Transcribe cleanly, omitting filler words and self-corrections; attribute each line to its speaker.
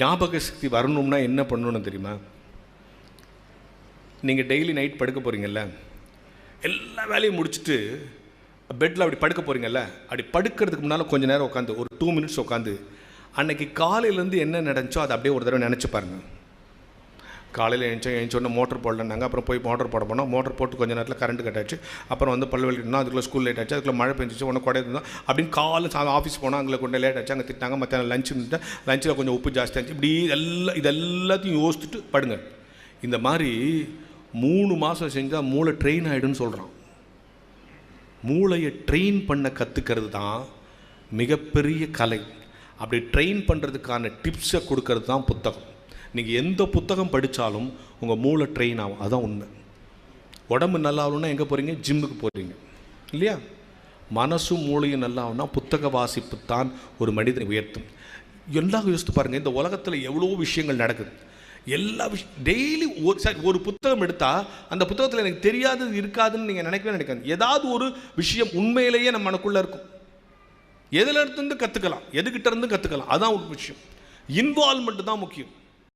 Speaker 1: ஞாபக சக்தி வரணும்னா என்ன பண்ணணும்னு தெரியுமா? நீங்கள் டெய்லி நைட் படுக்க போகிறீங்கல்ல, எல்லா வேலையும் முடிச்சுட்டு பெட்டில் அப்படி படுக்க போகிறீங்கல்ல, அப்படி படுக்கிறதுக்கு முன்னால் கொஞ்சம் நேரம் உட்காந்து ஒரு 2 minutes உட்காந்து அன்றைக்கி காலையிலேருந்து என்ன நடந்துச்சோ அதை அப்படியே ஒரு தடவை நினச்சி பாருங்கள். காலையில் எழுந்தோடனே மோட்டர் போடலன்னாங்க, அப்புறம் போய் மோட்டர் போட போனோம். மோட்டர் போட்டு கொஞ்சம் நேரத்தில் கரண்ட் கட் ஆச்சு. அப்புறம் வந்து பல் வலிக்கணும்னா அதுக்குள்ளே ஸ்கூல் லேட் ஆச்சு, அதுக்குள்ளே மழை பெஞ்சிச்சு, ஒன்று கொடை இருந்தோம் அப்படின்னு காலையில் ஆஃபீஸ் போனால் அங்கே கொஞ்சம் லேட் ஆச்சு, அங்கே திட்டாங்க. மற்ற லஞ்சில் கொஞ்சம் உப்பு ஜாஸ்தி ஆச்சு. இப்படி இதெல்லாத்தையும் யோசிச்சுட்டு படுங்க. இந்த மாதிரி 3 மாதம் செஞ்சால் மூளை ட்ரெயின் ஆகிடுன்னு சொல்கிறான். மூளையை ட்ரெயின் பண்ண கற்றுக்கிறது தான் மிகப்பெரிய கலை. அப்படி ட்ரெயின் பண்ணுறதுக்கான டிப்ஸை கொடுக்கறது தான் புத்தகம். நீங்கள் எந்த புத்தகம் படித்தாலும் உங்கள் மூளை ட்ரெயின் ஆகும். அதுதான் உண்மை. உடம்பு நல்லா ஆகணும்னா எங்கே போகிறீங்க? ஜிம்முக்கு போகிறீங்க இல்லையா? மனசும் மூளையும் நல்லா ஆகும்னா புத்தக வாசிப்பு தான் ஒரு மனிதனை உயர்த்தும். எல்லாம் யோசித்து பாருங்கள், இந்த உலகத்தில் எவ்வளோ விஷயங்கள் நடக்குது. எல்லா டெய்லி ஒரு புத்தகம் எடுத்தால் அந்த புத்தகத்தில் எனக்கு தெரியாதது இருக்காதுன்னு நீங்கள் நினைக்காது. ஏதாவது ஒரு விஷயம் உண்மையிலேயே நம்ம மனக்குள்ளே இருக்கும். எதில் இருந்து கற்றுக்கலாம், எதுக்கிட்ட இருந்து கற்றுக்கலாம். அதான் ஒரு விஷயம். இன்வால்மெண்ட் தான் முக்கியம்.